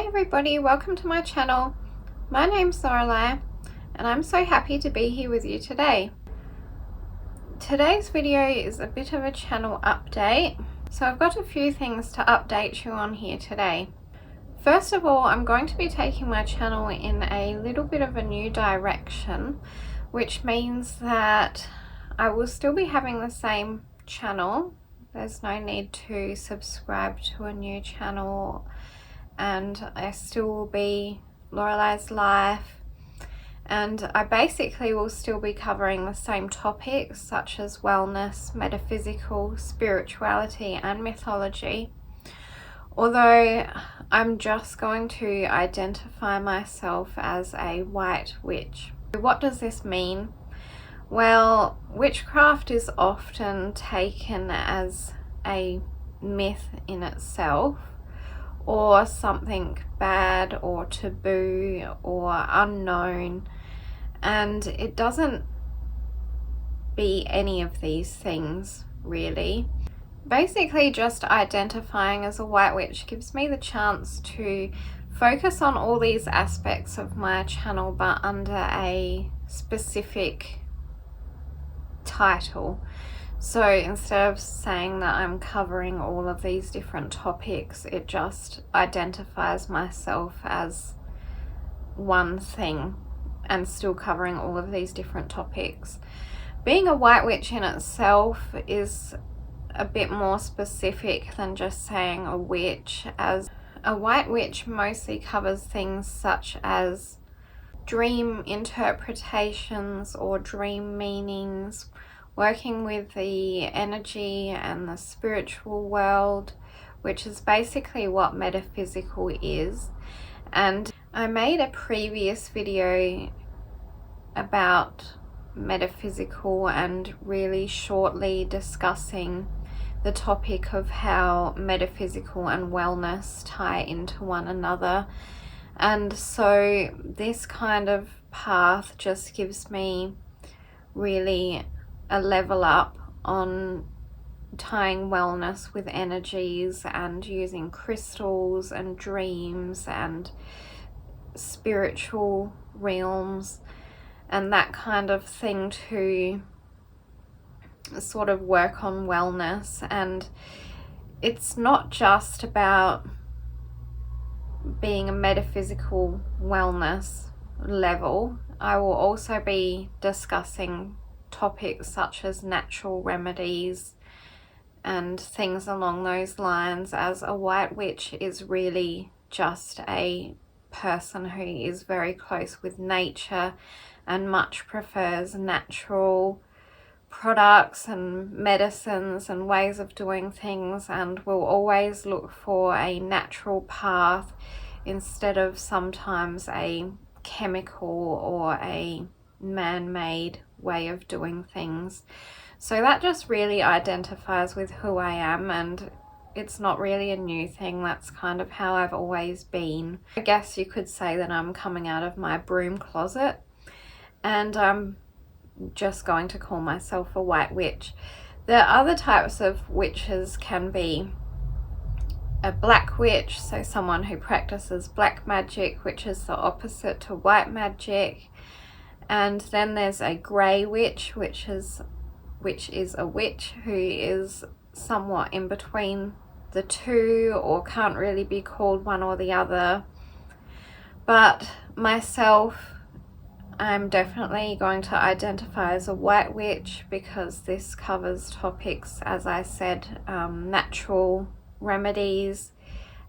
everybody, welcome to my channel. My name's Lorelei and I'm so happy to be here with you today. Today's video is a bit of a channel update, so I've got a few things to update you on here today. First of all, I'm going to be taking my channel in a little bit of a new direction, which means that I will still be having the same channel. There's no need to subscribe to a new channel, and I still will be Lorelei's Life, and I basically will still be covering the same topics such as wellness, metaphysical, spirituality and mythology, although I'm just going to identify myself as a white witch. What does this mean? Well, witchcraft is often taken as a myth in itself, or something bad or taboo or unknown, and it doesn't be any of these things really. Basically, just identifying as a white witch gives me the chance to focus on all these aspects of my channel but under a specific title. So instead of saying that I'm covering all of these different topics, it just identifies myself as one thing and still covering all of these different topics. Being a white witch in itself is a bit more specific than just saying a witch, as a white witch mostly covers things such as dream interpretations or dream meanings, working with the energy and the spiritual world, which is basically what metaphysical is. And I made a previous video about metaphysical and really shortly discussing the topic of how metaphysical and wellness tie into one another. And so this kind of path just gives me really a level up on tying wellness with energies and using crystals and dreams and spiritual realms and that kind of thing to sort of work on wellness. And it's not just about being a metaphysical wellness level. I will also be discussing topics such as natural remedies and things along those lines, as a white witch is really just a person who is very close with nature and much prefers natural products and medicines and ways of doing things, and will always look for a natural path instead of sometimes a chemical or a man-made way of doing things. So that just really identifies with who I am, and it's not really a new thing. That's kind of how I've always been. I guess you could say that I'm coming out of my broom closet, and I'm just going to call myself a white witch. The other types of witches can be a black witch, so someone who practices black magic, which is the opposite to white magic. And then there's a grey witch, which is a witch who is somewhat in between the two, or can't really be called one or the other. But myself, I'm definitely going to identify as a white witch, because this covers topics, as I said, natural remedies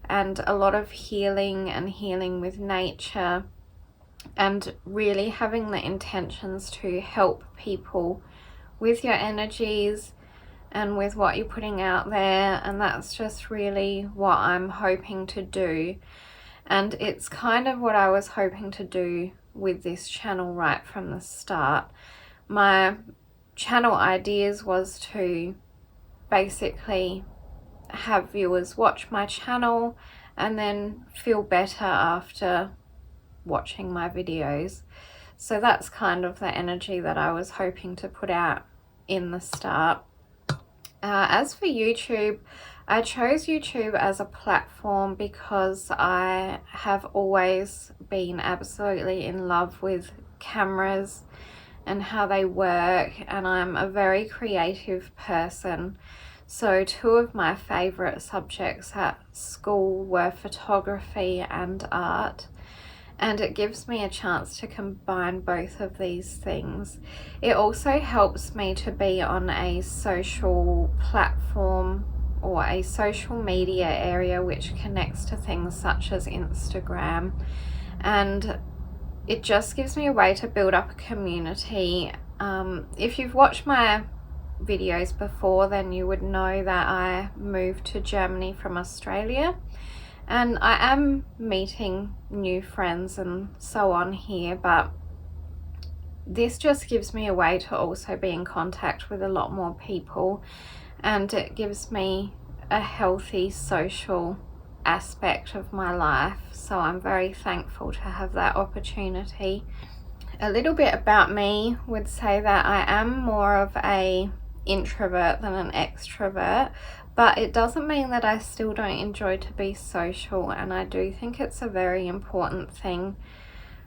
and a lot of healing and healing with nature, and really having the intentions to help people with your energies and with what you're putting out there. And that's just really what I'm hoping to do, and it's kind of what I was hoping to do with this channel right from the start. My channel ideas was to basically have viewers watch my channel and then feel better after watching my videos. So that's kind of the energy that I was hoping to put out in the start. As for YouTube, I chose YouTube as a platform because I have always been absolutely in love with cameras and how they work, and I'm a very creative person. So two of my favorite subjects at school were photography and art, and it gives me a chance to combine both of these things. It also helps me to be on a social platform or a social media area which connects to things such as Instagram, and it just gives me a way to build up a community. If you've watched my videos before, then you would know that I moved to Germany from Australia, and I am meeting new friends and so on here, but this just gives me a way to also be in contact with a lot more people, and it gives me a healthy social aspect of my life, so I'm very thankful to have that opportunity. A little bit about me would say that I am more of a introvert than an extrovert, but it doesn't mean that I still don't enjoy to be social, and I do think it's a very important thing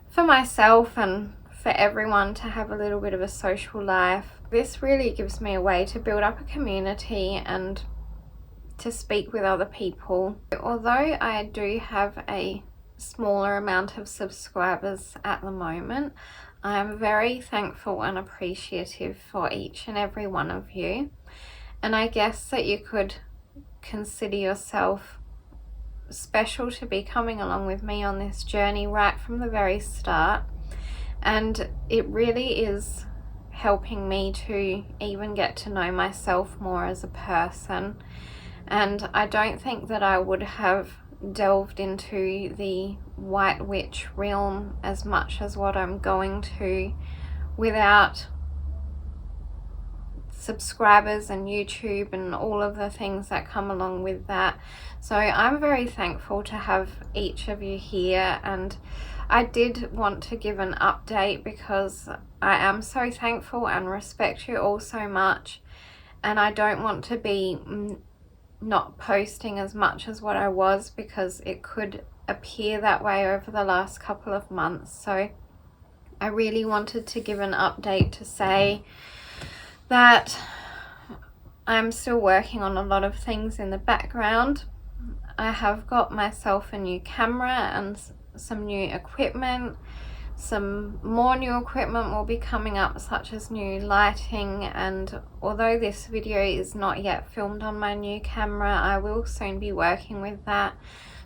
for myself and for everyone to have a little bit of a social life. This really gives me a way to build up a community and to speak with other people. Although I do have a smaller amount of subscribers at the moment, I am very thankful and appreciative for each and every one of you. And I guess that you could consider yourself special to be coming along with me on this journey right from the very start. And it really is helping me to even get to know myself more as a person. And I don't think that I would have delved into the White Witch realm as much as what I'm going to without subscribers and YouTube and all of the things that come along with that. So I'm very thankful to have each of you here, and I did want to give an update because I am so thankful and respect you all so much, and I don't want to be not posting as much as what I was because it could appear that way over the last couple of months. So I really wanted to give an update to say that I'm still working on a lot of things in the background. I have got myself a new camera and some new equipment. Some more new equipment will be coming up, such as new lighting, and although this video is not yet filmed on my new camera, I will soon be working with that.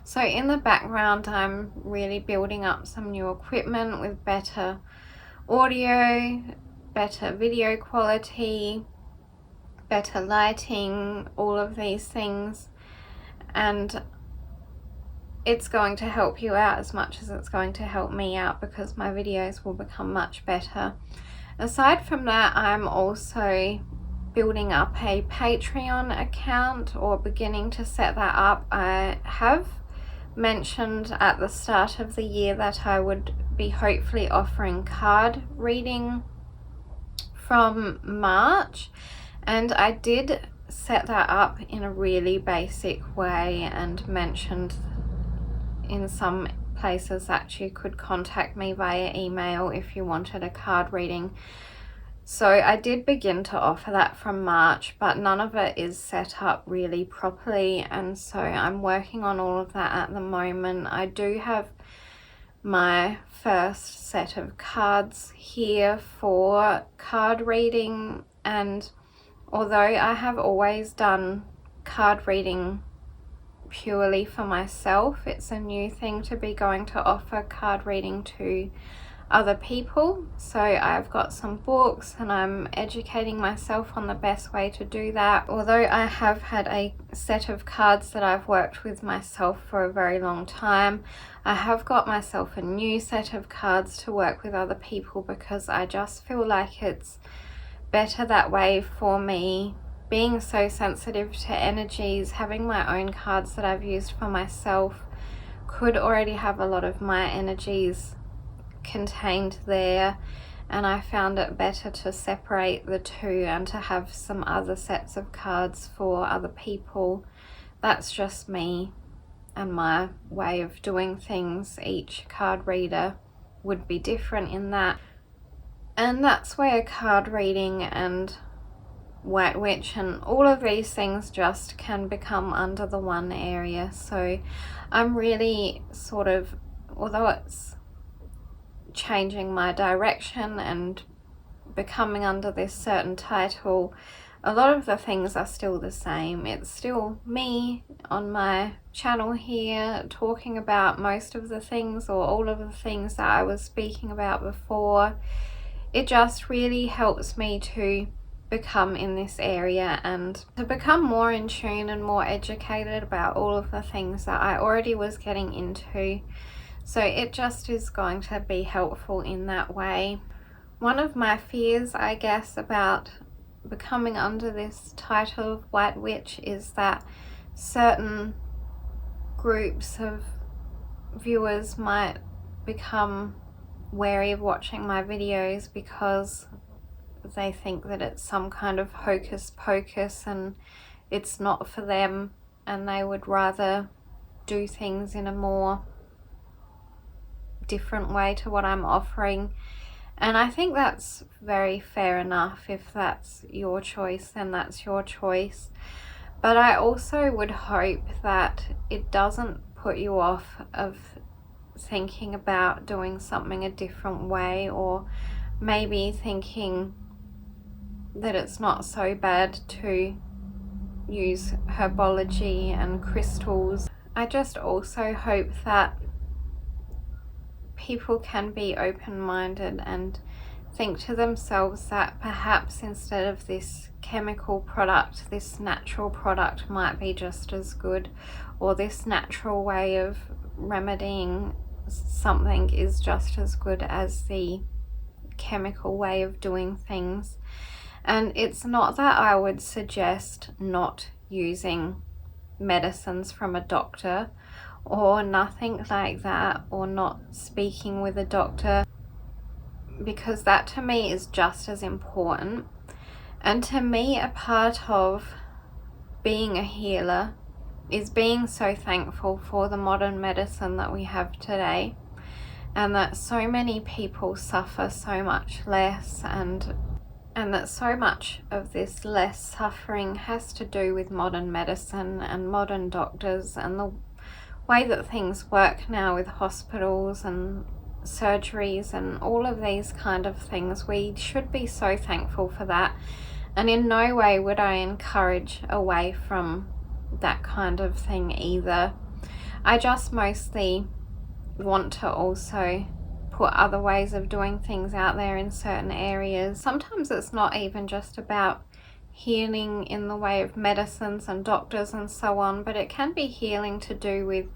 So in the background I'm really building up some new equipment with better audio, better video quality, better lighting, all of these things, and it's going to help you out as much as it's going to help me out because my videos will become much better. Aside from that, I'm also building up a Patreon account, or beginning to set that up. I have mentioned at the start of the year that I would be hopefully offering card reading from March, and I did set that up in a really basic way and mentioned in some places that you could contact me via email if you wanted a card reading. So I did begin to offer that from March, but none of it is set up really properly, and so I'm working on all of that at the moment. I do have my first set of cards here for card reading, and although I have always done card reading purely for myself, it's a new thing to be going to offer card reading to other people. So I've got some books and I'm educating myself on the best way to do that. Although I have had a set of cards that I've worked with myself for a very long time, I have got myself a new set of cards to work with other people because I just feel like it's better that way for me. Being so sensitive to energies, having my own cards that I've used for myself could already have a lot of my energies contained there, and I found it better to separate the two and to have some other sets of cards for other people that's just me and my way of doing things. Each card reader would be different in that. And that's where card reading and White Witch and all of these things just can become under the one area. So I'm really sort of, although it's changing my direction and becoming under this certain title, a lot of the things are still the same. It's still me on my channel here talking about most of the things, or all of the things that I was speaking about before. It just really helps me to become in this area and to become more in tune and more educated about all of the things that I already was getting into. So it just is going to be helpful in that way. One of my fears, I guess, about becoming under this title of White Witch is that certain groups of viewers might become wary of watching my videos because they think that it's some kind of hocus pocus and it's not for them, and they would rather do things in a more different way to what I'm offering. And I think that's very fair enough. If that's your choice, then that's your choice. But I also would hope that it doesn't put you off of thinking about doing something a different way, or maybe thinking that it's not so bad to use herbology and crystals. I just also hope that people can be open-minded and think to themselves that perhaps instead of this chemical product, this natural product might be just as good, or this natural way of remedying something is just as good as the chemical way of doing things. And it's not that I would suggest not using medicines from a doctor or nothing like that, or not speaking with a doctor, because that to me is just as important. And to me, a part of being a healer is being so thankful for the modern medicine that we have today, and that so many people suffer so much less, and that so much of this less suffering has to do with modern medicine and modern doctors and the way that things work now with hospitals and surgeries and all of these kind of things. We should be so thankful for that, and in no way would I encourage away from that kind of thing either. I just mostly want to also put other ways of doing things out there in certain areas. Sometimes it's not even just about healing in the way of medicines and doctors and so on, but it can be healing to do with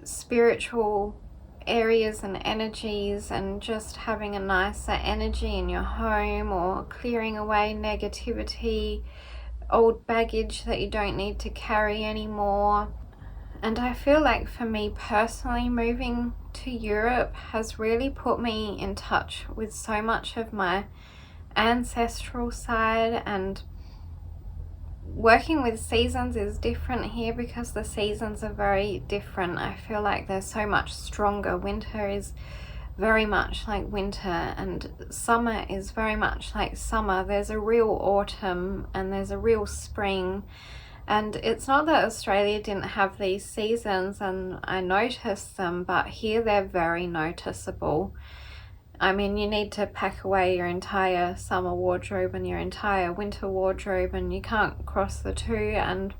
spiritual areas and energies, and just having a nicer energy in your home, or clearing away negativity, old baggage that you don't need to carry anymore. And I feel like for me personally, moving to Europe has really put me in touch with so much of my ancestral side, and working with seasons is different here because the seasons are very different. I feel like they're so much stronger. Winter is very much like winter, and summer is very much like summer. There's a real autumn and there's a real spring. And it's not that Australia didn't have these seasons and I noticed them, but here they're very noticeable. I mean, you need to pack away your entire summer wardrobe and your entire winter wardrobe, and you can't cross the two, and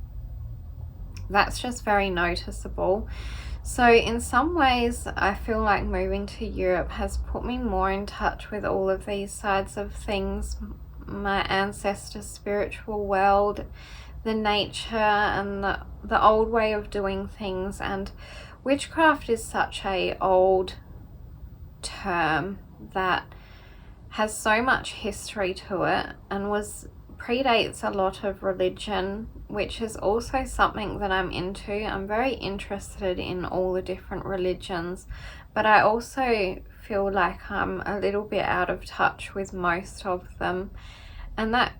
that's just very noticeable. So in some ways, I feel like moving to Europe has put me more in touch with all of these sides of things, my ancestors' spiritual world, the nature, and the old way of doing things. And witchcraft is such a old term that has so much history to it, and predates a lot of religion, which is also something that I'm into. I'm very interested in all the different religions, but I also feel like I'm a little bit out of touch with most of them, and that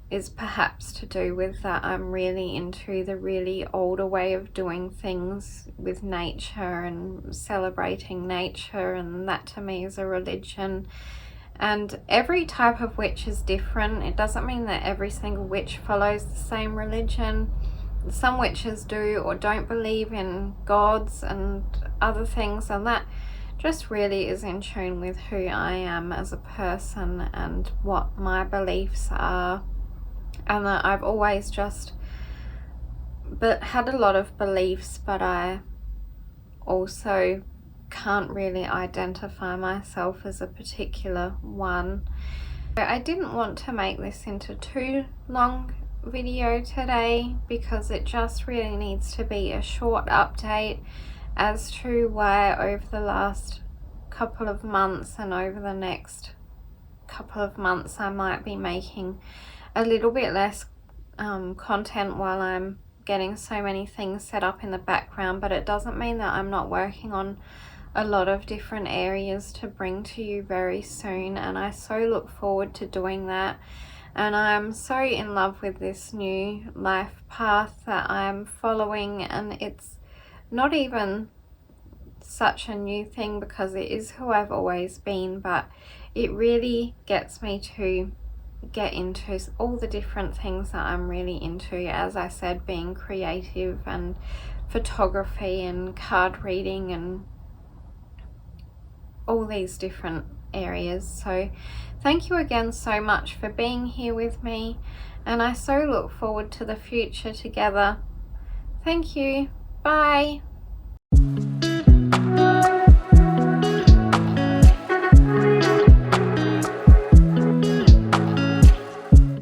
is perhaps to do with that I'm really into the really older way of doing things with nature and celebrating nature, and that to me is a religion. And every type of witch is different. It doesn't mean that every single witch follows the same religion. Some witches do or don't believe in gods and other things, and that just really is in tune with who I am as a person and what my beliefs are. And that I've always just had a lot of beliefs, but I also can't really identify myself as a particular one. I didn't want to make this into too long video today because it just really needs to be a short update as to why over the last couple of months and over the next couple of months I might be making a little bit less content while I'm getting so many things set up in the background, but it doesn't mean that I'm not working on a lot of different areas to bring to you very soon, and I so look forward to doing that. And I'm so in love with this new life path that I'm following, and it's not even such a new thing because it is who I've always been, but it really gets me to get into all the different things that I'm really into. As I said, being creative and photography and card reading and all these different areas. So thank you again so much for being here with me, and I so look forward to the future together. Thank you. Bye.